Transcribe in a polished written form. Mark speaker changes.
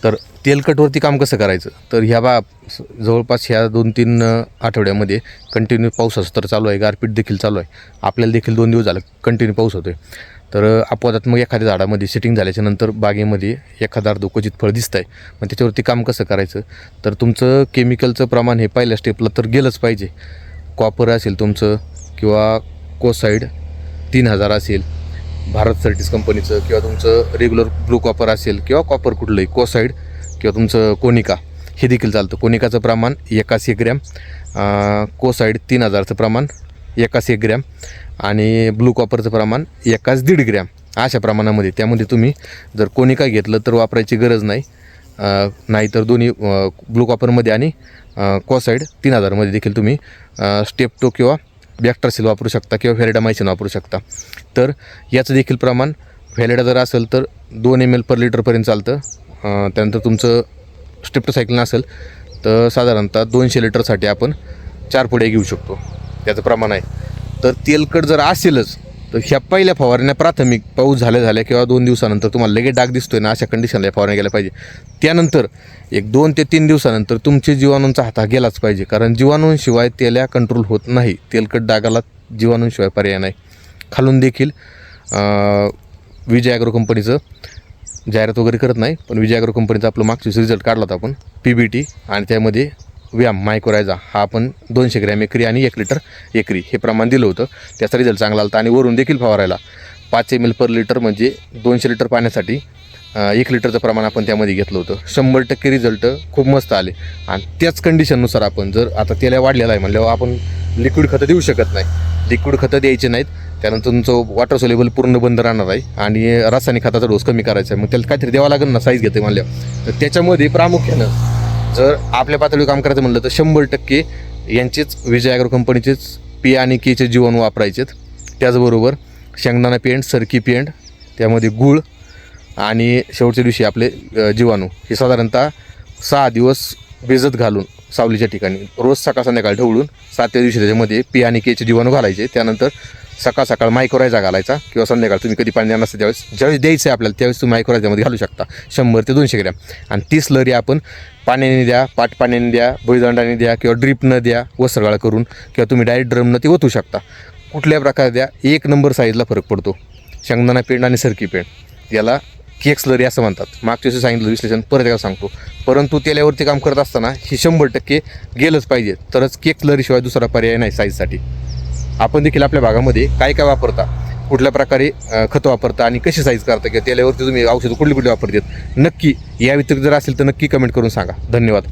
Speaker 1: तर तेलकटवरती काम कसं करायचं, तर जवळपास ह्या 2-3 आठवड्यामध्ये कंटिन्यू पाऊस असतो तर चालू आहे, गारपीट देखील चालू आहे. आपल्याला देखील 2 दिवस झालं कंटिन्यू पाऊस होतो आहे. तर अपवादात मग एखाद्या झाडामध्ये सेटिंग झाल्याच्या नंतर बागेमध्ये एखादा अर्धक्वचित फळ दिसतं आहे. मग त्याच्यावरती काम कसं करायचं, तर तुमचं केमिकलचं प्रमाण हे पहिल्या स्टेपला तर गेलंच पाहिजे. कॉपर असेल तुमचं किंवा कोसाईड 3000 असेल भारत सर्टिस कंपनीचं, किंवा तुमचं रेग्युलर ब्लू कॉपर असेल किंवा कॉपर कुठलंही कोसाईड किंवा तुमचं कोनिका हे देखील चालतं. कोनिकाचं प्रमाण 1 ग्रॅम, कोसाईड 3000चं प्रमाण 1 ग्रॅम आणि ब्लू कॉपरचं प्रमाण 1.5 ग्रॅम अशा प्रमाणामध्ये. त्यामध्ये तुम्ही जर कोनिका घेतलं तर वापरायची गरज नाही, नाहीतर दोन्ही ब्लू कॉपरमध्ये आणि कोसाईड 3000मध्ये देखील तुम्ही स्टेप्टो किंवा बॅक्टरसेल वापरू शकता किंवा व्हॅलिडामायसिन वापरू शकता. तर याचं देखील प्रमाण व्हॅलिडा जर असेल तर 2 ml पर लिटरपर्यंत चालतं. त्यानंतर तुमचं स्ट्रेप्टोसायक्लिन असेल तर साधारणतः 200 लिटरसाठी आपण 4 पुड्या घेऊ शकतो, त्याचं प्रमाण आहे. तर तेलकट जर असेलच तर ह्या पहिल्या फवारण्या प्राथमिक पाऊस झाल्या किंवा 2 दिवसानंतर तुम्हाला लगेच डाग दिसतोय ना, अशा कंडिशनला फवारण्या गेल्या पाहिजे. त्यानंतर 2 ते 3 दिवसानंतर तुमचे जीवाणूंचा हात गेलाच पाहिजे, कारण जीवाणूंशिवाय तेल्या कंट्रोल होत नाही. तेलकट डागाला जीवाणूंशिवाय पर्याय नाही. खालून देखील विजय ॲग्रो कंपनीचं जाहिरात वगैरे करत नाही, पण विजय ॲग्रो कंपनीचा आपलं मागचा रिझल्ट काढला होता आपण PBT, आणि त्यामध्ये व्यायाम मायक्रोरायझा हा आपण 200 ग्रॅम एकरी आणि 1 लिटर एकरी हे प्रमाण दिलं होतं. त्याचा रिझल्ट चांगला आला. आणि वरून देखील फवारायला 5 ml पर लिटर म्हणजे 200 लिटर पाण्यासाठी 1 लिटरचं प्रमाण आपण त्यामध्ये घेतलं होतं. 100% रिझल्ट खूप मस्त आले. आणि त्याच कंडिशननुसार आपण जर आता तेल्या वाढलेला आहे म्हणल्यावर आपण लिक्विड खतं देऊ शकत नाही. लिक्विड खतं द्यायचे नाहीत. त्यानंतर तुमचं वॉटर सोल्युबल पूर्ण बंद राहणार आहे आणि रासायनिक खताचा डोस कमी करायचा आहे. मग त्याला काहीतरी द्यावं लागेल ना, साईज घेते म्हणल्यावर. तर त्याच्यामध्ये प्रामुख्यानं जर आपल्या पातळीवर काम करायचं म्हणलं तर 100% यांचेच विजय ॲग्रो कंपनीचेच P आणि Kचे जीवाणू वापरायचेत. त्याचबरोबर शेंगदाणा पेंड, सरकी पेंड, त्यामध्ये गूळ आणि शेवटच्या दिवशी आपले जीवाणू हे साधारणतः 6 दिवस भिजत घालून सावलीच्या ठिकाणी रोज सकाळ संध्याकाळ ढवळून 7व्या दिवशी त्याच्यामध्ये P आणि Kचे जीवाणू घालायचे. त्यानंतर सकाळ मायक्रोरायझा घालायचा किंवा संध्याकाळ तुम्ही कधी पाणी देणार नसतं ज्यावेळेस द्यायचं आहे आपल्याला त्यावेळेस तुम्ही मायक्रोरायझामध्ये घालू शकता 100 ते 200 ग्रॅम. आणि 30 स्लरी आपण पाण्याने द्या, पाण्याने द्या, भुईदंडाने द्या किंवा ड्रीपनं द्या, वस्त्रगाळ करून, किंवा तुम्ही डायरेक्ट ड्रमनं ते ओतू शकता. कुठल्या प्रकारे द्या, 1 नंबर साईजला फरक पडतो. शेंगदाणा पेंड आणि सरकी पेंड याला केक स्लरी असं म्हणतात. मागच्या दिवशी सांगितलं विश्लेषण, परत एकदा सांगतो. परंतु तेल्यावरती काम करत असताना हे 100% गेलंच पाहिजे, तरच केक स्लरीशिवाय दुसरा पर्याय नाही साईजसाठी. आपण देखील आपल्या भागामध्ये काय वापरता, कुठल्या प्रकारे खतं वापरता आणि कशी साईज करता, किंवा तेल्यावरती तुम्ही औषधं कुठली वापरतात, नक्की या व्यतिरिक्त जर असेल तर नक्की कमेंट करून सांगा. धन्यवाद.